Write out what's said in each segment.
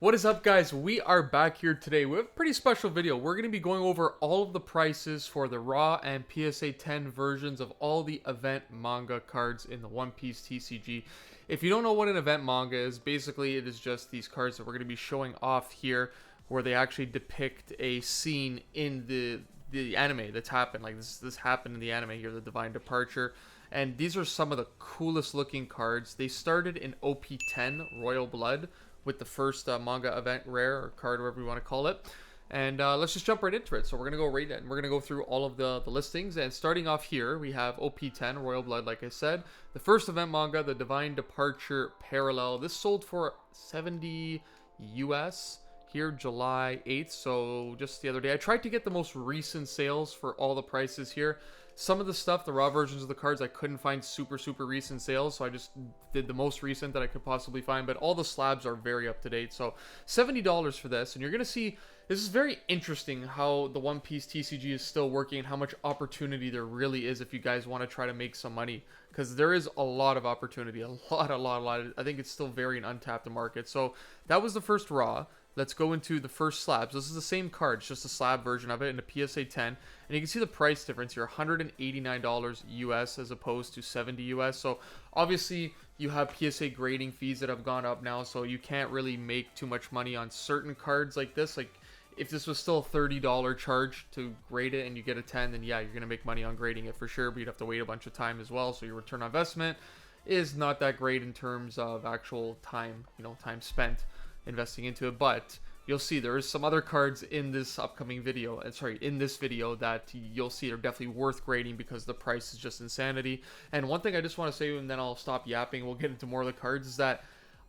What is up, guys? We are back here today with a pretty special video. We're going to be going over all of the prices for the raw and PSA 10 versions of all the event manga cards in the One Piece TCG. If you don't know what an event manga is, basically it is just these cards that we're going to be showing off here where they actually depict a scene in the anime that's happened. Like this happened in the anime here, the Divine Departure. And these are some of the coolest looking cards. They started in OP10 Royal Blood with the first Manga Event Rare, or card, whatever you want to call it. And let's just jump right into it. So we're going to go right in. We're going to go through all of the listings. And starting off here, we have OP10, Royal Blood, like I said. The first event manga, the Divine Departure Parallel. This sold for 70 US here, July 8th. So just the other day. I tried to get the most recent sales for all the prices here. Some of the stuff, the raw versions of the cards, I couldn't find super recent sales, so I just did the most recent that I could possibly find, but all the slabs are very up to date. So $70 for this, and you're going to see, this is very interesting how the One Piece TCG is still working and how much opportunity there really is if you guys want to try to make some money, because there is a lot of opportunity, a lot. I think it's still very an untapped market. So that was the first raw. Let's go into the first slabs. This is the same card, it's just a slab version of it in a PSA 10. And you can see the price difference here, $189 US as opposed to 70 US. So obviously you have PSA grading fees that have gone up now, so you can't really make too much money on certain cards like this. Like if this was still a $30 charge to grade it and you get a 10, then yeah, you're going to make money on grading it for sure, but you'd have to wait a bunch of time as well. So your return on investment is not that great in terms of actual time, time spent investing into it. But you'll see there is some other cards in this upcoming video, in this video, that you'll see are definitely worth grading because the price is just insanity. And one thing I just want to say, and then I'll stop yapping, we'll get into more of the cards, is that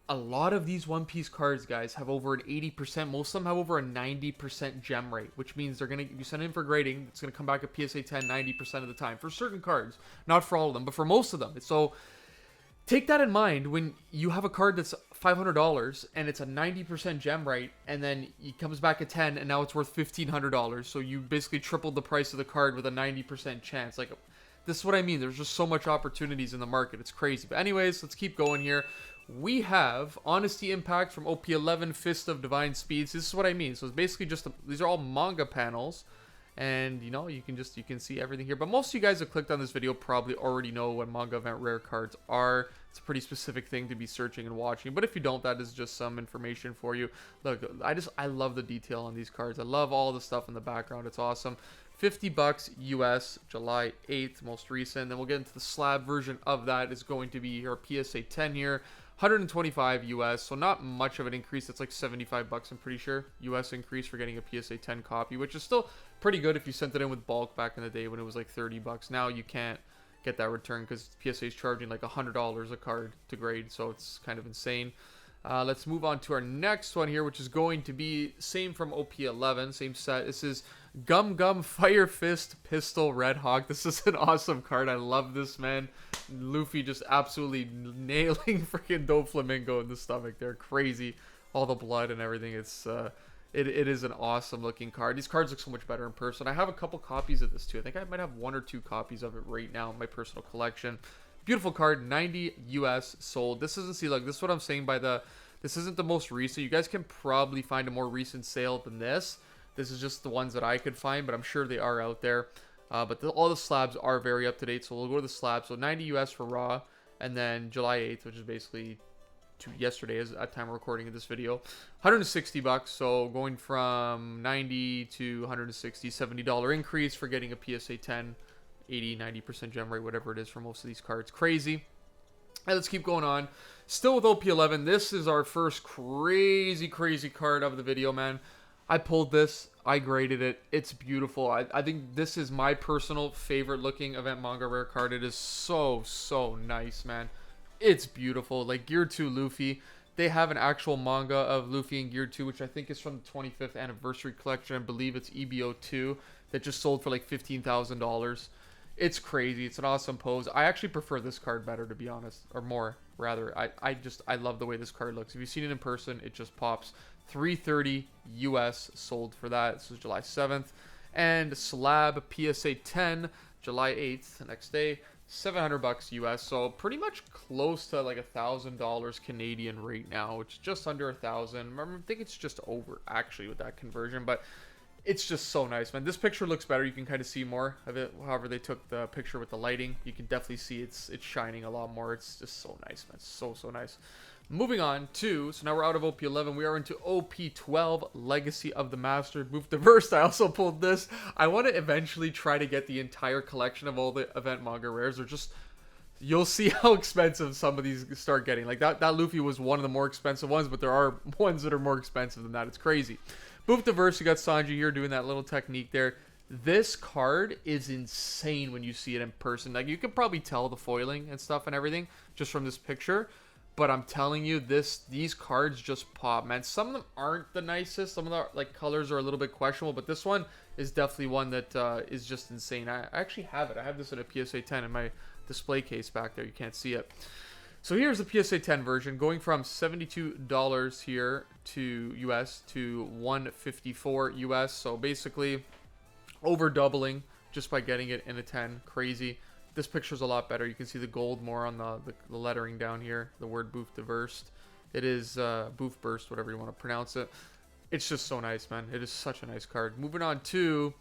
a lot of these One Piece cards, guys, have over an 80%, most of them have over a 90% gem rate, which means they're going to, you send in for grading, it's going to come back at PSA 10 90% of the time for certain cards, not for all of them, but for most of them. So take that in mind when you have a card that's $500 and it's a 90% gem rate, and then it comes back at 10 and now it's worth $1,500. So you basically tripled the price of the card with a 90% chance. Like, this is what I mean. There's just so much opportunities in the market. It's crazy. But anyways, let's keep going here. We have Honesty Impact from OP11, Fist of Divine Speeds. This is what I mean. So it's basically just, these are all manga panels. And you can see everything here, but most of you guys that clicked on this video probably already know what Manga Event Rare cards are. It's a pretty specific thing to be searching and watching, but if you don't, that is just some information for you. Look, I love the detail on these cards. I love all the stuff in the background. It's awesome. $50 US, July 8th, most recent. Then we'll get into the slab version of that. Is going to be here, PSA 10 here, 125 US, so not much of an increase. It's like 75 bucks, I'm pretty sure, US increase for getting a PSA 10 copy, which is still pretty good if you sent it in with bulk back in the day when it was like 30 bucks. Now you can't get that return because PSA is charging like $100 a card to grade, so it's kind of insane. Let's move on to our next one here, which is going to be same from OP11, same set. This is Gum Gum Fire Fist Pistol Red Hawk. This is an awesome card. I love this, man. Luffy just absolutely nailing freaking Doflamingo in the stomach. They're crazy. All the blood and everything. It is an awesome looking card. These cards look so much better in person. I have a couple copies of this too. I think I might have 1 or 2 copies of it right now in my personal collection. Beautiful card, 90 US sold. This isn't, see, like, this is what I'm saying by this isn't the most recent. You guys can probably find a more recent sale than this. This is just the ones that I could find, but I'm sure they are out there. But all the slabs are very up to date, so we'll go to the slabs. So 90 US for raw, and then July 8th, which is basically yesterday is at time of recording of this video, 160 bucks. So going from 90 to 160, $70 increase for getting a PSA 10, 80, 90% gem rate, whatever it is for most of these cards. Crazy. And let's keep going on. Still with OP11, this is our first crazy card of the video, man. I pulled this, I graded it, it's beautiful. I think this is my personal favorite looking event manga rare card. It is so nice, man. It's beautiful. Like Gear 2 Luffy, they have an actual manga of Luffy in Gear 2, which I think is from the 25th anniversary collection. I believe it's EBO 2 that just sold for like $15,000. It's crazy. It's an awesome pose. I actually prefer this card better, to be honest, or more rather. I love the way this card looks. If you've seen it in person, it just pops. 330 US sold for that. This is July 7th. And Slab PSA 10, July 8th, the next day. $700 US, so pretty much close to like $1,000 Canadian right now, which is just under 1,000. I think it's just over actually with that conversion, but it's just so nice, man. This picture looks better. You can kind of see more of it. However, they took the picture with the lighting. You can definitely see it's shining a lot more. It's just so nice, man. So nice. Moving on to, so now we're out of OP11. We are into OP12, Legacy of the Master. Move diverse. I also pulled this. I want to eventually try to get the entire collection of all the event manga rares. Or just, you'll see how expensive some of these start getting. Like that Luffy was one of the more expensive ones, but there are ones that are more expensive than that. It's crazy. Booth diverse, you got Sanji here doing that little technique there. This card is insane when you see it in person. Like, you can probably tell the foiling and stuff and everything just from this picture. But I'm telling you, these cards just pop, man. Some of them aren't the nicest. Some of the like colors are a little bit questionable. But this one is definitely one that is just insane. I actually have it. I have this at a PSA 10 in my display case back there. You can't see it. So here's the PSA 10 version, going from $72 here to US to $154 US. So basically over doubling just by getting it in a 10. Crazy. This picture's a lot better. You can see the gold more on the lettering down here. The word booth diverse. It is booth burst, whatever you want to pronounce it. It's just so nice, man. It is such a nice card. Moving on to,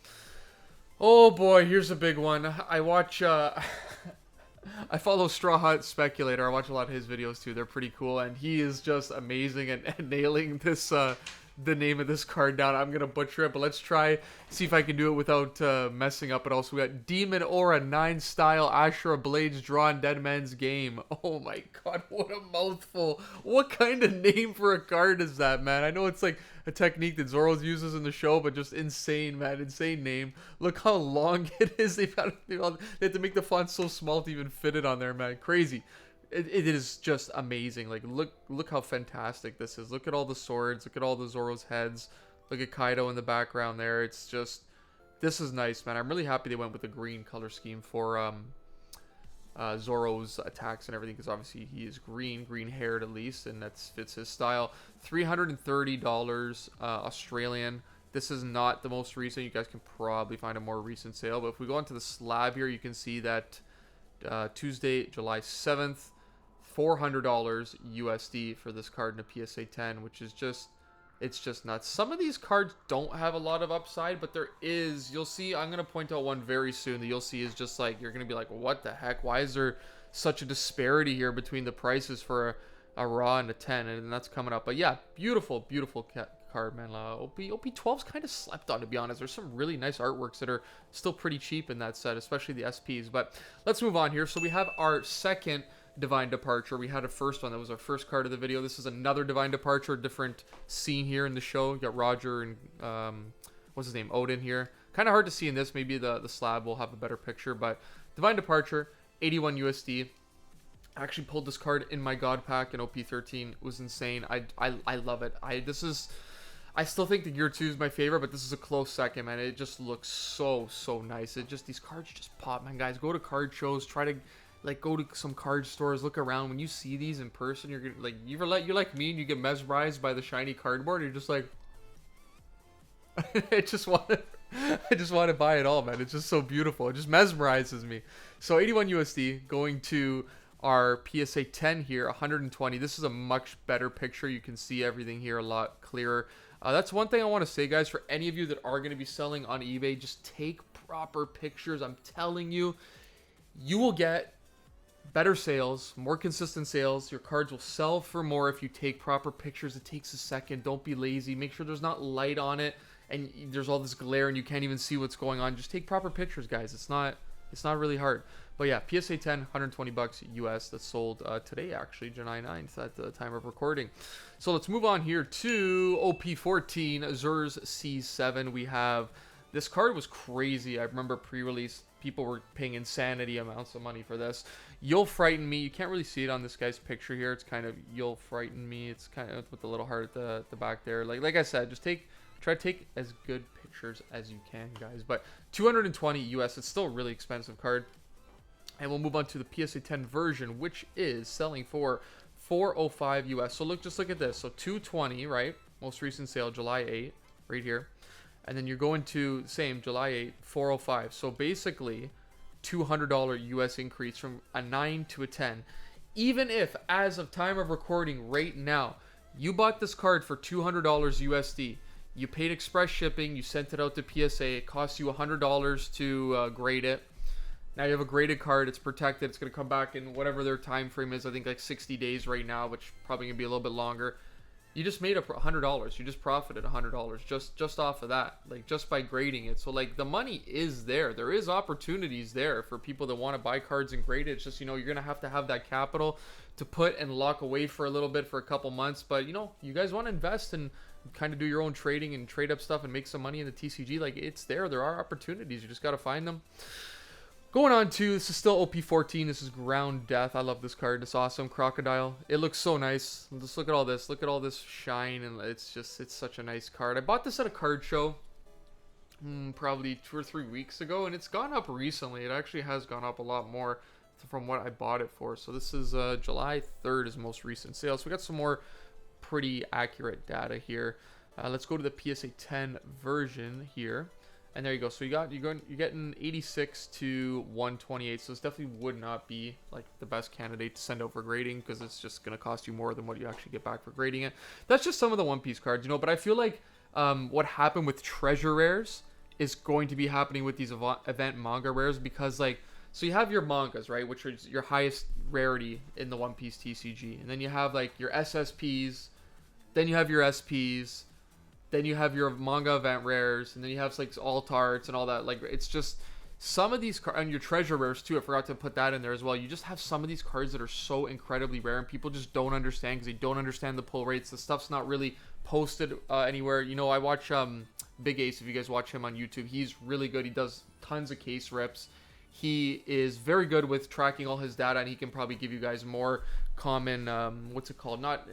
oh boy, here's a big one. I watch I follow Straw Hat Speculator. I watch a lot of his videos too. They're pretty cool, and he is just amazing at nailing this the name of this card down. I'm gonna butcher it, but let's try see if I can do it without messing up it. Also, we got Demon Aura 9 style Ashura Blades drawn Dead Man's Game. Oh my god, what a mouthful. What kind of name for a card is that, man? I know it's like a technique that Zoro uses in the show, but just insane, man. Insane name. Look how long it is. They had to make the font so small to even fit it on there, man. Crazy. It is just amazing. Like, look how fantastic this is. Look at all the swords. Look at all the Zoro's heads. Look at Kaido in the background there. It's just, this is nice, man. I'm really happy they went with the green color scheme for Zoro's attacks and everything, because obviously he is green haired at least, and that fits his style. $330 Australian. This is not the most recent. You guys can probably find a more recent sale, but if we go onto the slab here, you can see that Tuesday, July 7th, $400 USD for this card in a PSA 10, which is just, it's just nuts. Some of these cards don't have a lot of upside, but there is, you'll see, I'm going to point out one very soon that you'll see is just like, you're going to be like, what the heck? Why is there such a disparity here between the prices for a raw and a 10? And that's coming up. But yeah, beautiful card, man. OP12's kind of slept on, to be honest. There's some really nice artworks that are still pretty cheap in that set, especially the SPs. But let's move on here. So we have our second Divine Departure. We had a first one that was our first card of the video. This is another Divine Departure, different scene here in the show. You got Roger and what's his name, Odin here. Kind of hard to see in this. Maybe the slab will have a better picture, but Divine Departure, 81 USD. I actually pulled this card in my God pack in OP13. It was insane. I love it. I still think the Gear 2 is my favorite, but this is a close second, man. It just looks so nice. It just, these cards just pop, man. Guys, go to card shows, try to like go to some card stores, look around. When you see these in person, you're gonna like, you're like me and you get mesmerized by the shiny cardboard. You're just like, I just want to buy it all, man. It's just so beautiful. It just mesmerizes me. So 81 USD going to our PSA 10 here, 120. This is a much better picture. You can see everything here a lot clearer. That's one thing I want to say, guys, for any of you that are going to be selling on eBay, just take proper pictures. I'm telling you, you will get better sales, more consistent sales. Your cards will sell for more if you take proper pictures. It takes a second. Don't be lazy. Make sure there's not light on it and there's all this glare and you can't even see what's going on. Just take proper pictures, guys. It's not really hard. But yeah, PSA 10, $120 US. That's sold today, actually, July 9th at the time of recording. So let's move on here to OP14, Azur's C7. We have, this card was crazy. I remember pre-release, people were paying insanity amounts of money for this. You'll Frighten Me. You can't really see it on this guy's picture here. It's kind of, You'll Frighten Me. It's kind of with the little heart at the back there. Like I said, just try to take as good pictures as you can, guys. But 220 US, it's still a really expensive card. And we'll move on to the PSA 10 version, which is selling for $405 US. So just look at this. So 220, right? Most recent sale, July 8, right here. And then you're going to same July 8, 405. So basically, $200 US increase from a 9 to a 10. Even if, as of time of recording right now, you bought this card for $200 USD, you paid express shipping, you sent it out to PSA, it costs you $100 to grade it. Now you have a graded card, it's protected, it's going to come back in whatever their time frame is, I think like 60 days right now, which probably going to be a little bit longer. You just made up $100. You just profited $100 just off of that, like just by grading it. So like the money is there. There is opportunities there for people that want to buy cards and grade it. It's just, you know, you're gonna have that capital to put and lock away for a little bit for a couple months. But you know, you guys want to invest and kind of do your own trading and trade up stuff and make some money in the TCG. Like it's there. There are opportunities. You just gotta find them. Going on to, this is still OP14. This is Ground Death. I love this card. It's awesome. Crocodile. It looks so nice. Just look at all this. Look at all this shine, and it's such a nice card. I bought this at a card show probably 2 or 3 weeks ago, and it's gone up recently. It actually has gone up a lot more from what I bought it for. So this is July 3rd is most recent sale. So we got some more pretty accurate data here. Let's go to the PSA 10 version here. And there you go. So you're getting 86 to 128. So this definitely would not be like the best candidate to send out for grading, because it's just going to cost you more than what you actually get back for grading it. That's just some of the One Piece cards, you know. But I feel like what happened with treasure rares is going to be happening with these event manga rares, because like, so you have your mangas, right, which is your highest rarity in the One Piece TCG, and then you have like your SSPs, then you have your SPs. Then you have your Manga Event Rares, and then you have like alt arts and all that. Like, it's just some of these cards, and your treasure rares too. I forgot to put that in there as well. You just have some of these cards that are so incredibly rare, and people just don't understand because they don't understand the pull rates. The stuff's not really posted anywhere. You know, I watch Big Ace. If you guys watch him on YouTube, he's really good. He does tons of case rips. He is very good with tracking all his data, and he can probably give you guys more common what's it called, not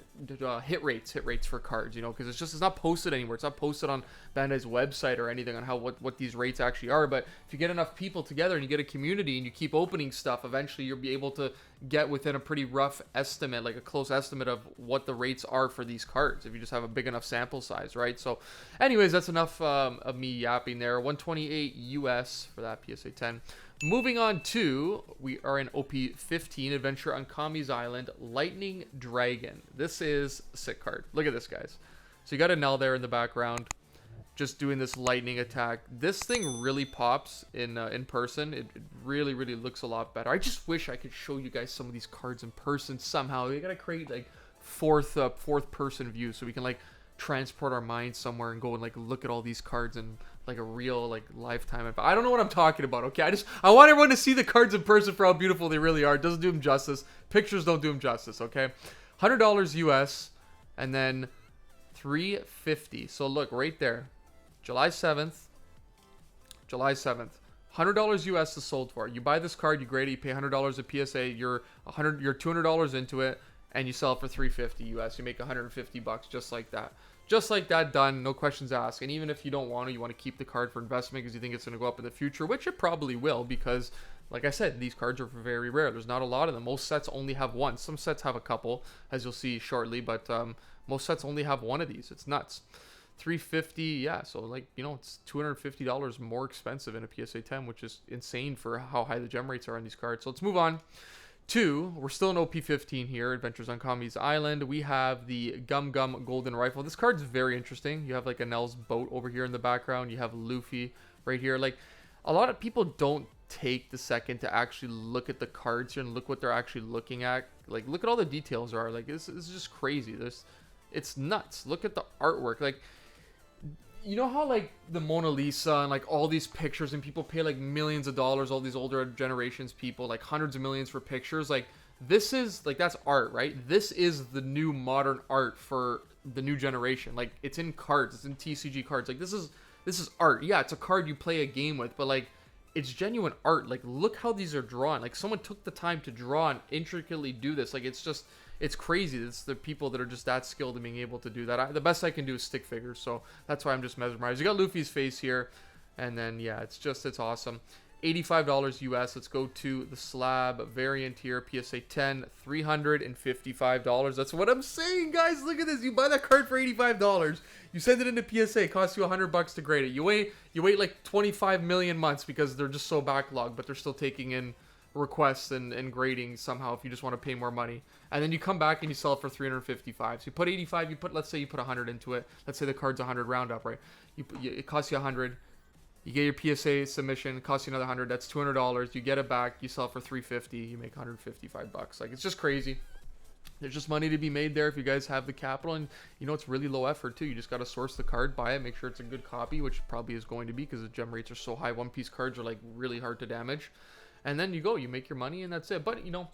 hit rates for cards, you know, because it's not posted anywhere. It's not posted on Bandai's website or anything on how what these rates actually are. But if you get enough people together and you get a community and you keep opening stuff, eventually you'll be able to get within a pretty rough estimate, like a close estimate of what the rates are for these cards, if you just have a big enough sample size, right? So anyways, that's enough of me yapping there. 128 US for that PSA 10. Moving on to, we are in OP15, Adventure on Kami's Island, Lightning Dragon. This is a sick card. Look at this, guys. So you got a Nell there in the background, just doing this lightning attack. This thing really pops in person. It really, really looks a lot better. I just wish I could show you guys some of these cards in person somehow. We gotta create like fourth person view so we can like transport our minds somewhere and go and like look at all these cards in like a real like lifetime event. I don't know what I'm talking about, okay? I want everyone to see the cards in person for how beautiful they really are. It doesn't do them justice. Pictures don't do them justice, okay? $100 US and then $350. So look right there. July 7th. $100 US is sold for. You buy this card, you grade it, you pay $100 at PSA, you're $200 into it, and you sell it for $350 US. You make $150 just like that. Just like that, done, no questions asked. And even if you don't want to, you want to keep the card for investment because you think it's going to go up in the future, which it probably will, because like I said, these cards are very rare. There's not a lot of them. Most sets only have one. Some sets have a couple, as you'll see shortly, but most sets only have one of these. It's nuts. $350, yeah, so like, you know, it's $250 more expensive in a PSA 10, which is insane for how high the gem rates are on these cards. So let's move on. We're still in OP15 here, Adventures on Kami's Island. We have the Gum Gum Golden Rifle. This card's very interesting. You have like a Nell's boat over here in the background. You have Luffy right here. Like, a lot of people don't take the second to actually look at the cards here and look what they're actually looking at. Like, look at all the details are. Like, this is just crazy. It's nuts. Look at the artwork. Like, you know how like the Mona Lisa and like all these pictures, and people pay like millions of dollars, all these older generations people, like hundreds of millions for pictures. Like, this is like, that's art, right? This is the new modern art for the new generation. Like, it's in cards, it's in TCG cards. Like, this is art. Yeah, it's a card you play a game with, but like, it's genuine art. Like, look how these are drawn. Like, someone took the time to draw and intricately do this. Like, it's crazy. It's the people that are just that skilled in being able to do that. The best I can do is stick figures, so that's why I'm just mesmerized. You got Luffy's face here, and then yeah, it's awesome. $85 US. Let's go to the slab variant here. PSA 10, $355. That's what I'm saying, guys. Look at this. You buy that card for $85. You send it into PSA. It costs you $100 to grade it. You wait like 25 million months because they're just so backlogged, but they're still taking in requests and grading somehow if you just want to pay more money. And then you come back and you sell it for 355. So you put 85, let's say you put 100 into it. Let's say the card's 100 round up, right? It costs you 100. You get your PSA submission, it costs you another 100. That's $200. You get it back, you sell it for 350. You make 155 bucks. Like, it's just crazy. There's just money to be made there if you guys have the capital, and you know it's really low effort too. You just got to source the card, buy it, make sure it's a good copy, which it probably is going to be because the gem rates are so high. One Piece cards are like really hard to damage, and then you make your money and that's it. But you know,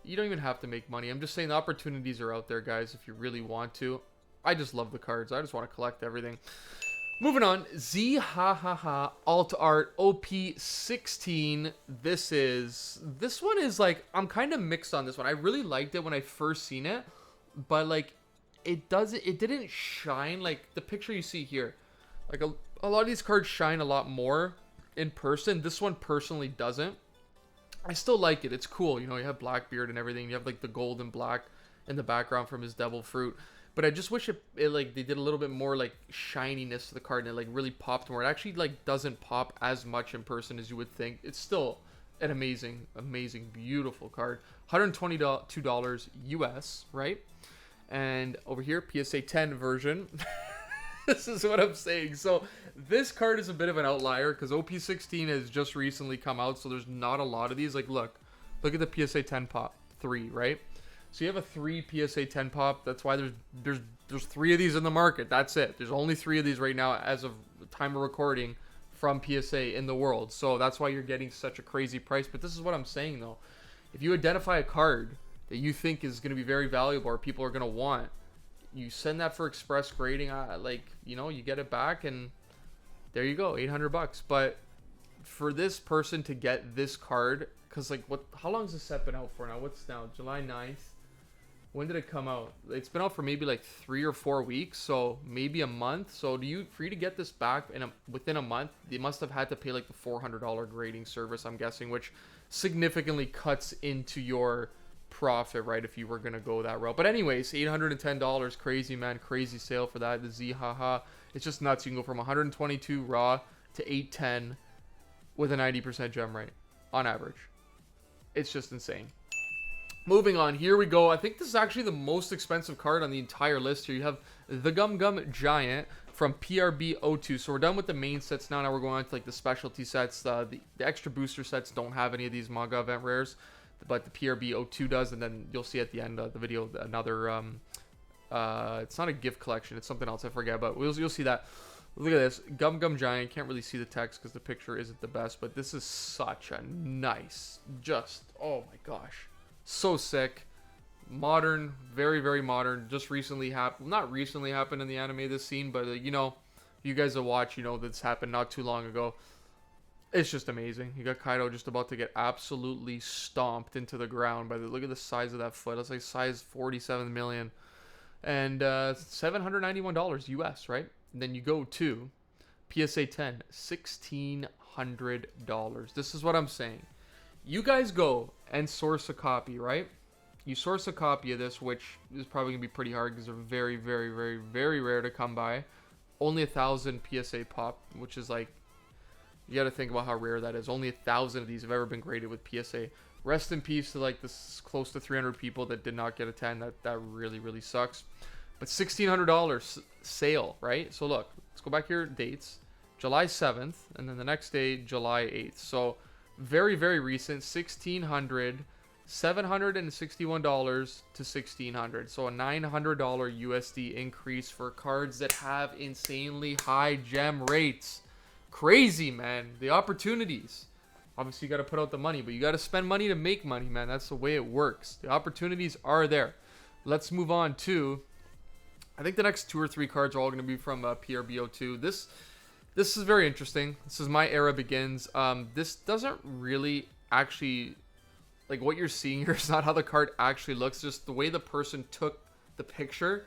you don't even have to make money. I'm just saying the opportunities are out there, guys, if you really want to. I just love the cards. I just want to collect everything. Moving on, Z Ha Ha Ha Alt Art OP16. This one is like, I'm kind of mixed on this one. I really liked it when I first seen it, but like it didn't shine like the picture you see here. Like a lot of these cards shine a lot more in person. This one personally doesn't. I still like it. It's cool. You know, you have Blackbeard and everything. You have like the gold and black in the background from his Devil Fruit. But I just wish it like they did a little bit more like shininess to the card and it like really popped more. It actually like doesn't pop as much in person as you would think. It's still an amazing, beautiful card. $122 US, right? And over here, PSA 10 version. This is what I'm saying. So this card is a bit of an outlier because OP16 has just recently come out, so there's not a lot of these. Like look at the PSA 10 pop 3, right? So you have a 3 PSA 10 pop. That's why there's 3 of these in the market. That's it. There's only 3 of these right now as of the time of recording from PSA in the world. So that's why you're getting such a crazy price. But this is what I'm saying though. If you identify a card that you think is going to be very valuable or people are going to want, you send that for express grading. You get it back and there you go, $800. But for this person to get this card, because like how long has this set been out for now? What's now? July 9th. When did it come out? It's been out for maybe like 3 or 4 weeks, so maybe a month. So for you to get this back within a month, they must have had to pay like the $400 grading service, I'm guessing, which significantly cuts into your profit, right, if you were gonna go that route. But anyways, $810, crazy man, crazy sale for that. The Z Ha Ha, it's just nuts. You can go from 122 raw to 810 with a 90% gem rate on average. It's just insane. Moving on, here we go. I think this is actually the most expensive card on the entire list here. You have the Gum Gum Giant from PRB02. So we're done with the main sets now. Now we're going on to like the specialty sets. The extra booster sets don't have any of these Manga Event Rares, but the PRB02 does. And then you'll see at the end of the video another, it's not a gift collection. It's something else. I forget, but you'll see that. Look at this. Gum Gum Giant. Can't really see the text because the picture isn't the best, but this is such a nice, oh my gosh. So sick. Modern, very, very modern. Just recently happened. Not recently happened in the anime, this scene, but you know, you guys that watch, you know this happened not too long ago. It's just amazing. You got Kaido just about to get absolutely stomped into the ground by look at the size of that foot. That's like size 47 million. And $791 US, right? And then you go to PSA 10, $1,600. This is what I'm saying. You guys go and source a copy, right? You source a copy of this, which is probably going to be pretty hard because they're very, very, very, very rare to come by. Only 1,000 PSA pop, which is like, you got to think about how rare that is. Only 1,000 of these have ever been graded with PSA. Rest in peace to like this close to 300 people that did not get a 10. That really, really sucks. But $1,600 sale, right? So look, let's go back here, dates. July 7th, and then the next day, July 8th. So very, very recent, $1,761 to $1,600. So a $900 USD increase for cards that have insanely high gem rates. Crazy, man. The opportunities. Obviously, you got to put out the money, but you got to spend money to make money, man. That's the way it works. The opportunities are there. Let's move on to, I think the next 2 or 3 cards are all going to be from PRB02. This is very interesting. This is My Era Begins. This doesn't really actually, like what you're seeing here is not how the card actually looks. Just the way the person took the picture,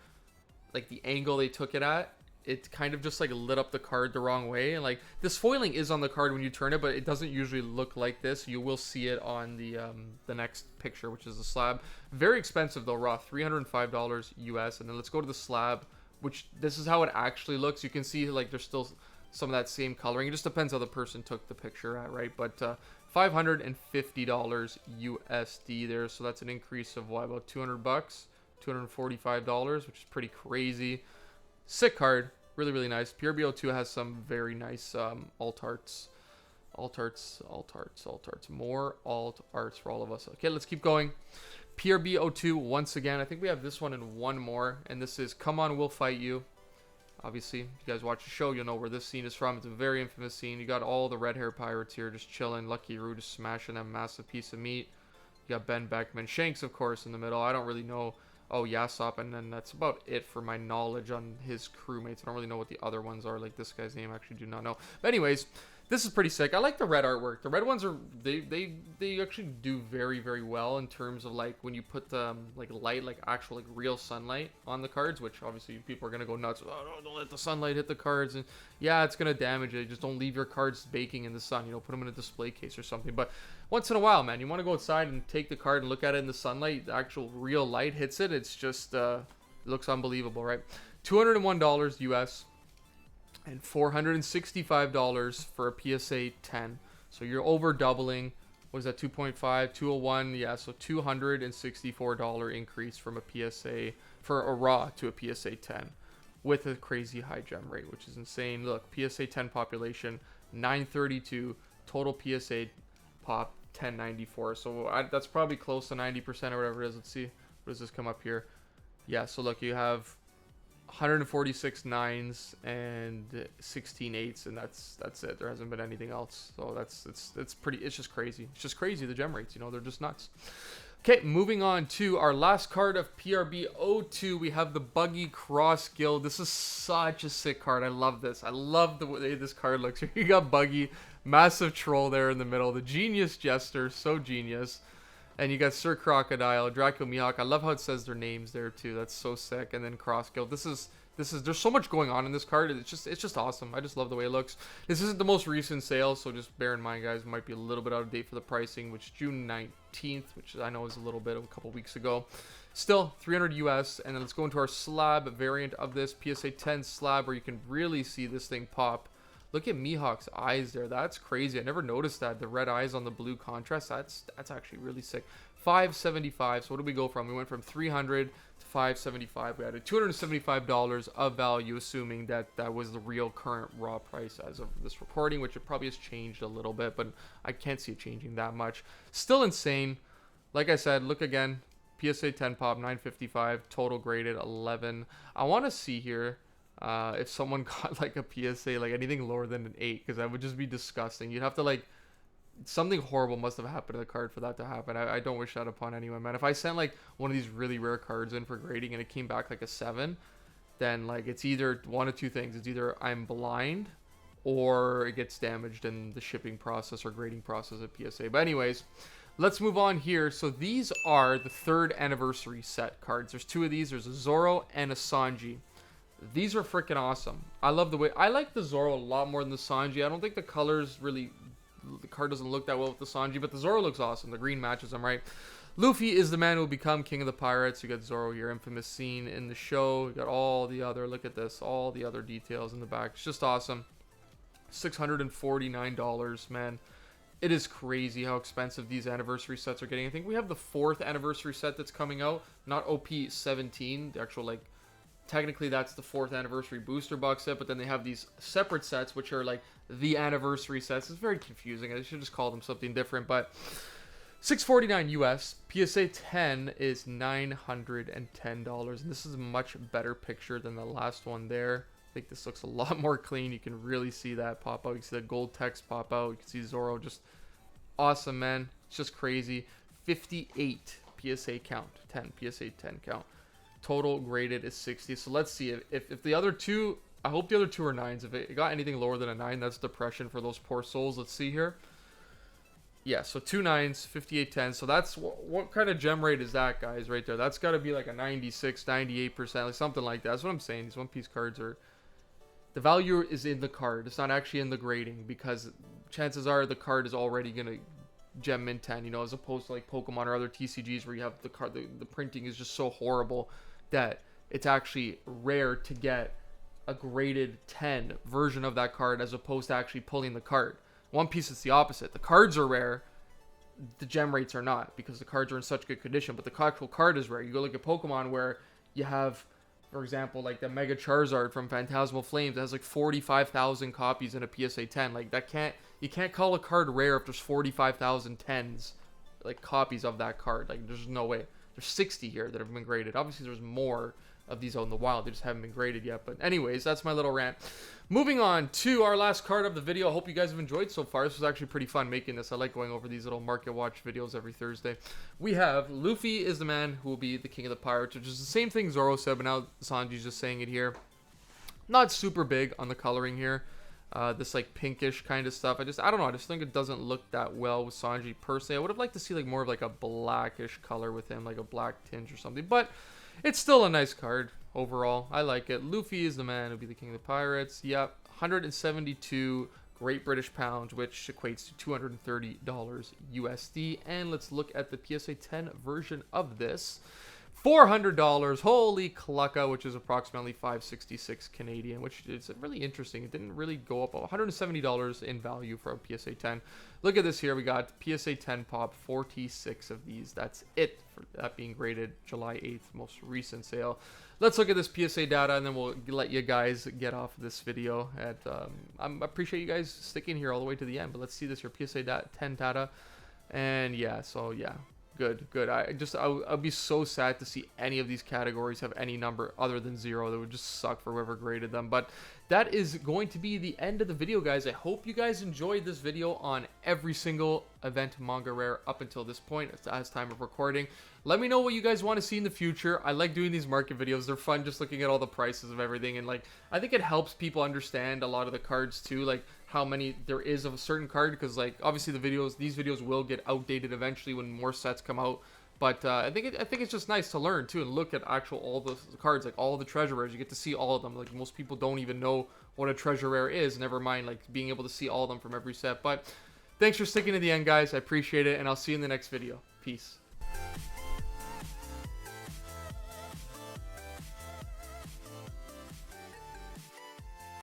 like the angle they took it at, it kind of just like lit up the card the wrong way. And like this foiling is on the card when you turn it, but it doesn't usually look like this. You will see it on the next picture, which is the slab. Very expensive though, raw, $305 US. And then let's go to the slab, which this is how it actually looks. You can see like there's still some of that same coloring. It just depends how the person took the picture at, right? But $550 USD there. So that's an increase of what, about 200 bucks, $245, which is pretty crazy. Sick card. Really, really nice. PRBO2 has some very nice alt arts. More alt arts for all of us. Okay, let's keep going. PRBO2 once again. I think we have this one and one more. And this is Come On, We'll Fight You. Obviously, if you guys watch the show, you'll know where this scene is from. It's a very infamous scene. You got all the red hair pirates here just chilling. Lucky Roo just smashing that massive piece of meat. You got Ben Beckman. Shanks, of course, in the middle. I don't really know. Oh, Yasop, and then that's about it for my knowledge on his crewmates. I don't really know what the other ones are. Like this guy's name, I actually do not know. But anyways, this is pretty sick. I like the red artwork. The red ones are they actually do very, very well in terms of like when you put the like light, like actual like real sunlight on the cards, which obviously people are gonna go nuts. Oh, don't let the sunlight hit the cards, and yeah, it's gonna damage it. Just don't leave your cards baking in the sun. You know, put them in a display case or something. But once in a while, man, you want to go outside and take the card and look at it in the sunlight. The actual real light hits it. It's just it looks unbelievable, right? $201 US. And $465 for a PSA 10. So you're over doubling. What is that, 2.5, 201? Yeah, so $264 increase from a PSA for a raw to a PSA 10 with a crazy high gem rate, which is insane. Look, PSA 10 population 932, total PSA pop 1094. So that's probably close to 90% or whatever it is. Let's see. What does this come up here? Yeah, so look, you have 146 nines and 16 eights, and that's it. There hasn't been anything else. So it's just crazy. It's just crazy, the gem rates, you know, they're just nuts. Okay, moving on to our last card of PRB02. We have the Buggy Cross Guild. This is such a sick card. I love this. I love the way this card looks. You got Buggy, massive troll there in the middle, the Genius Jester, so genius. And you got Sir Crocodile, Draco Mihawk. I love how it says their names there too. That's so sick. And then Cross Guild. This is there's so much going on in this card. It's just awesome. I just love the way it looks. This isn't the most recent sale, so just bear in mind, guys, it might be a little bit out of date for the pricing, which is June 19th, which I know is a little bit of a couple weeks ago. Still 300 US. And then let's go into our slab variant of this PSA 10 slab, where you can really see this thing pop. Look at Mihawk's eyes there. That's crazy. I never noticed that. The red eyes on the blue contrast. That's actually really sick. 575. So what did we go from? We went from 300 to 575. We added $275 of value, assuming that that was the real current raw price as of this recording, which it probably has changed a little bit, but I can't see it changing that much. Still insane. Like I said, look again. PSA 10 pop, 955. Total graded 11. I want to see here. If someone got like a PSA, like anything lower than an 8, because that would just be disgusting. You'd have to like, something horrible must have happened to the card for that to happen. I don't wish that upon anyone, man. If I sent like one of these really rare cards in for grading and it came back like a 7, then like it's either one of two things. It's either I'm blind or it gets damaged in the shipping process or grading process at PSA. But anyways, let's move on here. So these are the 3rd anniversary set cards. There's 2 of these. There's a Zoro and a Sanji. These are freaking awesome. I love the way, I like the Zoro a lot more than the Sanji. I don't think the colors really, the card doesn't look that well with the Sanji, but the Zoro looks awesome. The green matches them, right? Luffy is the man who will become king of the pirates. You got Zoro, your infamous scene in the show. You got all the other, look at this, all the other details in the back. It's just awesome. $649, man. It is crazy how expensive these anniversary sets are getting. I think we have the 4th anniversary set that's coming out, not OP17, the actual like, technically that's the 4th anniversary booster box set, but then they have these separate sets which are like the anniversary sets. It's very confusing. I should just call them something different. But $649 US. PSA 10 is $910, and this is a much better picture than the last one there. I think this looks a lot more clean. You can really see that pop out. You can see the gold text pop out. You can see Zoro, just awesome, man. It's just crazy. 58 PSA count, 10 PSA 10 count. Total graded is 60. So let's see if the other two, I hope the other 2 are 9s. If it got anything lower than a 9, that's depression for those poor souls. Let's see here. Yeah, so 2 9s, 58 10s. So that's what kind of gem rate is that, guys, right there? That's got to be like a 96, 98%, like something like that. That's what I'm saying. These One Piece cards are The value is in the card. It's not actually in the grading, because chances are the card is already gonna gem mint 10, you know, as opposed to like Pokemon or other TCGs where you have the card, the printing is just so horrible that it's actually rare to get a graded 10 version of that card as opposed to actually pulling the card. One Piece is the opposite. The cards are rare, the gem rates are not, because the cards are in such good condition, but the actual card is rare. You go look at Pokemon where you have, for example, like the Mega Charizard from Phantasmal Flames that has like 45,000 copies in a PSA 10. Like you can't call a card rare if there's 45,000 tens, like copies of that card. Like there's no way. There's 60 here that have been graded. Obviously there's more of these out in the wild. They just haven't been graded yet. But anyways, that's my little rant. Moving on to our last card of the video. I hope you guys have enjoyed so far. This was actually pretty fun making this. I like going over these little market watch videos every Thursday. We have Luffy is the man who will be the king of the pirates, which is the same thing Zoro said, but now Sanji's just saying it here. Not super big on the coloring here. This like pinkish kind of stuff. I don't know. I just think it doesn't look that well with Sanji personally. I would have liked to see like more of like a blackish color with him, like a black tinge or something. But it's still a nice card overall. I like it. Luffy is the man who'll be the king of the pirates. Yep, 172 Great British Pounds, which equates to $230 USD. And let's look at the PSA 10 version of this. $400, holy clucka, which is approximately 566 Canadian, which is really interesting. It didn't really go up. $170 in value for a PSA 10. Look at this here. We got PSA 10 pop, 46 of these. That's it for that being graded July 8th, most recent sale. Let's look at this PSA data, and then we'll let you guys get off this video. I appreciate you guys sticking here all the way to the end, but let's see this here, PSA 10 data. And yeah, so yeah. Good. I'd be so sad to see any of these categories have any number other than 0. That would just suck for whoever graded them. But that is going to be the end of the video, guys. I hope you guys enjoyed this video on every single event Manga Rare up until this point, as time of recording. Let me know what you guys want to see in the future. I like doing these market videos. They're fun just looking at all the prices of everything. And like, I think it helps people understand a lot of the cards too. Like, how many there is of a certain card, because like obviously these videos will get outdated eventually when more sets come out, but I think it's just nice to learn too and look at all the cards, like all the treasure rares. You get to see all of them. Like most people don't even know what a treasure rare is, never mind like being able to see all of them from every set. But thanks for sticking to the end, guys. I appreciate it, and I'll see you in the next video. Peace.